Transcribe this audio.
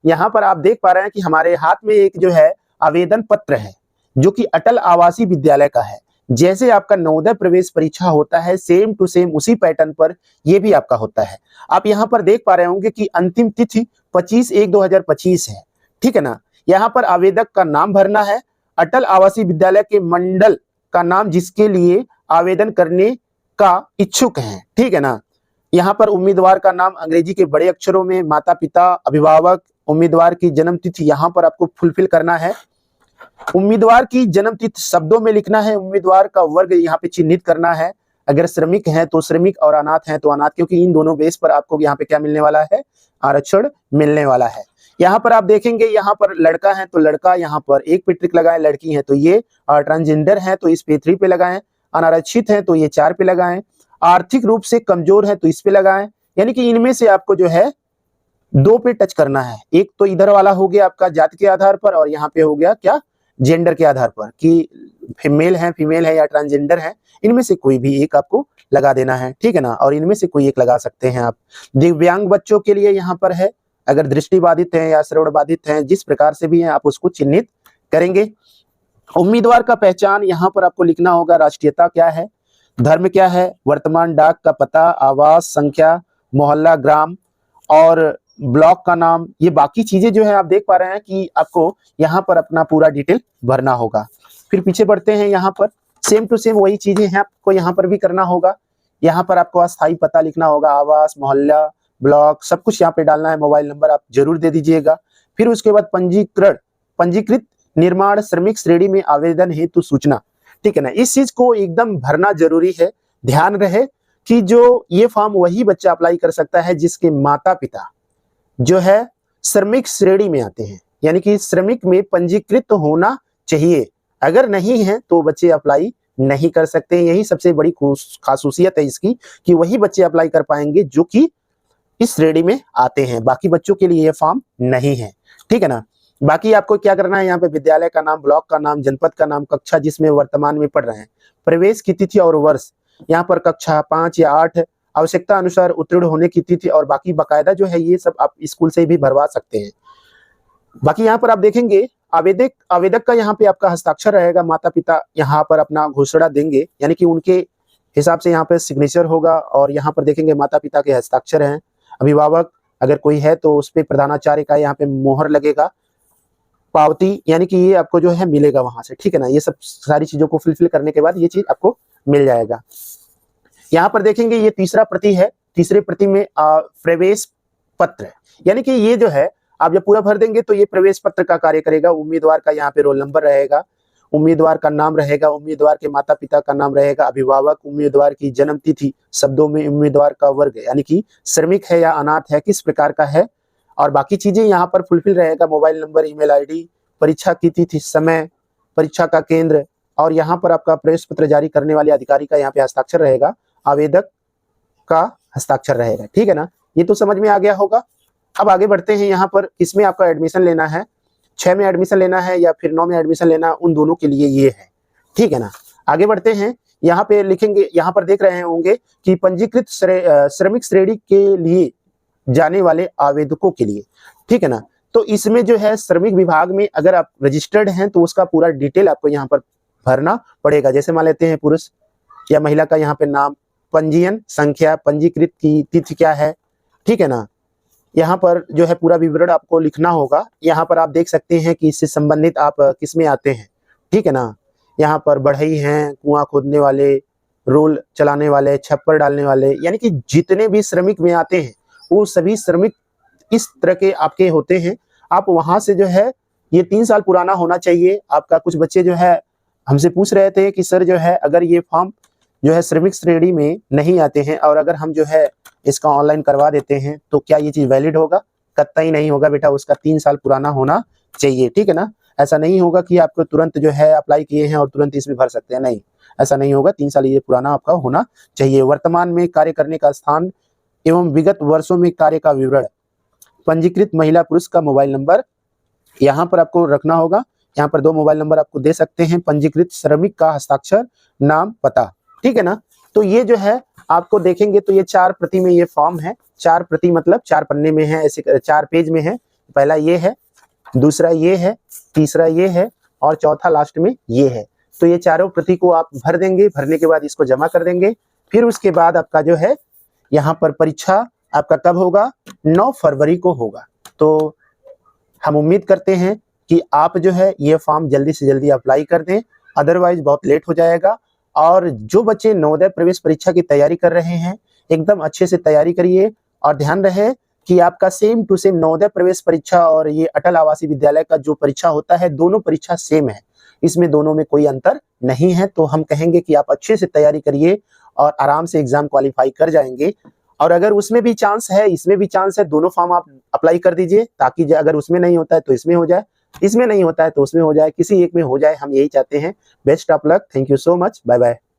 यहाँ पर आप देख पा रहे हैं कि हमारे हाथ में एक जो है आवेदन पत्र है, जो कि अटल आवासीय विद्यालय का है। जैसे आपका नवोदय प्रवेश परीक्षा होता है, सेम टू सेम उसी पैटर्न पर ये भी आपका होता है। आप यहाँ पर देख पा रहे होंगे कि अंतिम तिथि 25/1/2025 है, ठीक है ना। यहाँ पर आवेदक का नाम भरना है, अटल आवासीय विद्यालय के मंडल का नाम जिसके लिए आवेदन करने का इच्छुक है, ठीक है ना। यहाँ पर उम्मीदवार का नाम अंग्रेजी के बड़े अक्षरों में, माता पिता, अभिभावक, उम्मीदवार की जन्म तिथि यहाँ पर आपको फुलफिल करना है। उम्मीदवार की जन्म तिथि शब्दों में लिखना है, उम्मीदवार का वर्ग यहाँ पे चिन्हित करना है। अगर श्रमिक हैं तो श्रमिक और अनाथ हैं तो अनाथ, क्योंकि इन दोनों बेस पर आपको यहाँ पे क्या मिलने वाला है, आरक्षण मिलने वाला है। यहाँ पर आप देखेंगे, यहाँ पर लड़का है तो लड़का यहाँ पर 1 पे टिक लगाएं, लड़की है तो ये, ट्रांसजेंडर है तो इस पे 3 पे लगाएं, अनारक्षित है तो ये 4 पे लगाएं, आर्थिक रूप से कमजोर है तो इस पे लगाएं। यानी कि इनमें से आपको जो है 2 पे टच करना है। एक तो इधर वाला हो गया आपका जाति के आधार पर, और यहाँ पे हो गया क्या, जेंडर के आधार पर, कि मेल है, फीमेल है या ट्रांसजेंडर है। इनमें से कोई भी एक आपको लगा देना है, ठीक है ना। और इनमें से कोई एक लगा सकते हैं आप। दिव्यांग बच्चों के लिए यहाँ पर है, अगर दृष्टि बाधित है या श्रवण बाधित है, जिस प्रकार से भी है आप उसको चिन्हित करेंगे। उम्मीदवार का पहचान यहाँ पर आपको लिखना होगा, राष्ट्रीयता क्या है, धर्म क्या है, वर्तमान डाक का पता, आवास संख्या, मोहल्ला, ग्राम और ब्लॉक का नाम। ये बाकी चीजें जो है आप देख पा रहे हैं कि आपको यहाँ पर अपना पूरा डिटेल भरना होगा। फिर पीछे बढ़ते हैं, यहाँ पर सेम टू सेम वही चीजें हैं, आपको यहाँ पर भी करना होगा। यहाँ पर आपको अस्थायी पता लिखना होगा, आवास, मोहल्ला, ब्लॉक, सब कुछ यहाँ पे डालना है। मोबाइल नंबर आप जरूर दे दीजिएगा। फिर उसके बाद पंजीकृत निर्माण श्रमिक श्रेणी में आवेदन हेतु सूचना, ठीक है ना। इस चीज को एकदम भरना जरूरी है। ध्यान रहे कि जो ये फॉर्म वही बच्चा अप्लाई कर सकता है जिसके माता पिता जो है श्रमिक श्रेणी में आते हैं, यानी कि श्रमिक में पंजीकृत होना चाहिए। अगर नहीं है तो बच्चे अप्लाई नहीं कर सकते। यही सबसे बड़ी खासूसियत है इसकी, कि वही बच्चे अप्लाई कर पाएंगे जो कि इस श्रेणी में आते हैं। बाकी बच्चों के लिए ये फॉर्म नहीं है, ठीक है ना। बाकी आपको क्या करना है, यहाँ पे विद्यालय का नाम, ब्लॉक का नाम, जनपद का नाम, कक्षा जिसमें वर्तमान में पढ़ रहे हैं, प्रवेश की तिथि और वर्ष, यहाँ पर कक्षा 5 या 8, आवश्यकता अनुसार उत्तीर्ण होने की तिथि, और बाकी बकायदा जो है ये सब आप स्कूल से भी भरवा सकते हैं। बाकी यहाँ पर आप देखेंगे आवेदक का यहाँ पे आपका हस्ताक्षर रहेगा। माता पिता यहाँ पर अपना घोषणा देंगे, यानी कि उनके हिसाब से यहाँ पे सिग्नेचर होगा, और यहाँ पर देखेंगे माता पिता के हस्ताक्षर हैं। अभिभावक अगर कोई है तो उस पर प्रधानाचार्य का यहाँ पे मोहर लगेगा। पावती यानी कि ये आपको जो है मिलेगा वहां से, ठीक है ना। ये सब सारी चीजों को फुलफिल करने के बाद ये चीज आपको मिल जाएगा। यहाँ पर देखेंगे ये तीसरा प्रति है। तीसरे प्रति में प्रवेश पत्र, यानी कि ये जो है आप जब पूरा भर देंगे तो ये प्रवेश पत्र का कार्य करेगा। उम्मीदवार का यहाँ पे रोल नंबर रहेगा, उम्मीदवार का नाम रहेगा, उम्मीदवार के माता पिता का नाम रहेगा, अभिभावक, उम्मीदवार की जन्म तिथि, शब्दों में उम्मीदवार का वर्ग, यानी कि श्रमिक है या अनाथ है, किस प्रकार का है, और बाकी चीजें यहाँ पर फुलफिल रहेगा। मोबाइल नंबर, ईमेल आईडी, परीक्षा की तिथि, समय, परीक्षा का केंद्र, और यहाँ पर आपका प्रवेश पत्र जारी करने वाले अधिकारी का यहाँ पे हस्ताक्षर रहेगा, आवेदक का हस्ताक्षर रहेगा, ठीक है ना। ये तो समझ में आ गया होगा। अब आगे बढ़ते हैं, यहाँ पर इसमें आपका एडमिशन लेना है, 6 में एडमिशन लेना है या फिर 9 में एडमिशन लेना, उन दोनों के लिए ये है, ठीक है ना। आगे बढ़ते हैं, यहाँ पे लिखेंगे, यहाँ पर देख रहे होंगे कि पंजीकृत श्रमिक श्रेणी के लिए जाने वाले आवेदकों के लिए, ठीक है ना। तो इसमें जो है श्रमिक विभाग में अगर आप रजिस्टर्ड हैं तो उसका पूरा डिटेल आपको यहाँ पर भरना पड़ेगा। जैसे मान लेते हैं पुरुष या महिला का यहाँ पे नाम, पंजीयन संख्या, पंजीकृत की तिथि क्या है, ठीक है ना। यहाँ पर जो है पूरा विवरण आपको लिखना होगा। यहाँ पर आप देख सकते हैं कि इससे संबंधित आप किस में आते हैं, ठीक है ना। यहाँ पर बढ़ई हैं, कुआं खोदने वाले, रोल चलाने वाले, छप्पर डालने वाले, यानी कि जितने भी श्रमिक में आते हैं वो सभी श्रमिक इस तरह के आपके होते हैं। आप वहां से जो है ये 3 साल पुराना होना चाहिए आपका। कुछ बच्चे जो है हमसे पूछ रहे थे कि सर जो है अगर ये फॉर्म जो है श्रमिक श्रेणी में नहीं आते हैं और अगर हम जो है इसका ऑनलाइन करवा देते हैं तो क्या ये चीज वैलिड होगा? कतई नहीं होगा बेटा, उसका 3 साल पुराना होना चाहिए, ठीक है ना। ऐसा नहीं होगा कि आपको तुरंत जो है अप्लाई किए हैं और तुरंत इसमें भर सकते हैं, नहीं, ऐसा नहीं होगा। 3 साल ये पुराना आपका होना चाहिए। वर्तमान में कार्य करने का स्थान एवं विगत वर्षों में कार्य का विवरण, पंजीकृत महिला पुरुष का मोबाइल नंबर यहाँ पर आपको रखना होगा। यहाँ पर 2 मोबाइल नंबर आपको दे सकते हैं। पंजीकृत श्रमिक का हस्ताक्षर, नाम, पता, ठीक है ना। तो ये जो है आपको देखेंगे तो ये 4 प्रति में ये फॉर्म है। 4 प्रति मतलब 4 पन्ने में है, ऐसे 4 पेज में है। पहला ये है, दूसरा ये है, तीसरा ये है और चौथा लास्ट में ये है। तो ये चारों प्रति को आप भर देंगे, भरने के बाद इसको जमा कर देंगे। फिर उसके बाद आपका जो है यहाँ पर परीक्षा आपका कब होगा, 9 फरवरी को होगा। तो हम उम्मीद करते हैं कि आप जो है ये फॉर्म जल्दी से जल्दी अप्लाई कर दें, अदरवाइज बहुत लेट हो जाएगा। और जो बच्चे नवोदय प्रवेश परीक्षा की तैयारी कर रहे हैं, एकदम अच्छे से तैयारी करिए और ध्यान रहे कि आपका सेम टू सेम नवोदय प्रवेश परीक्षा और ये अटल आवासीय विद्यालय का जो परीक्षा होता है, दोनों परीक्षा सेम है, इसमें दोनों में कोई अंतर नहीं है। तो हम कहेंगे कि आप अच्छे से तैयारी करिए और आराम से एग्जाम क्वालिफाई कर जाएंगे। और अगर उसमें भी चांस है, इसमें भी चांस है, दोनों फॉर्म आप अप्लाई कर दीजिए, ताकि अगर उसमें नहीं होता है तो इसमें हो जाए, इसमें नहीं होता है तो उसमें हो जाए, किसी एक में हो जाए, हम यही चाहते हैं। Best of luck, thank you so much, bye bye.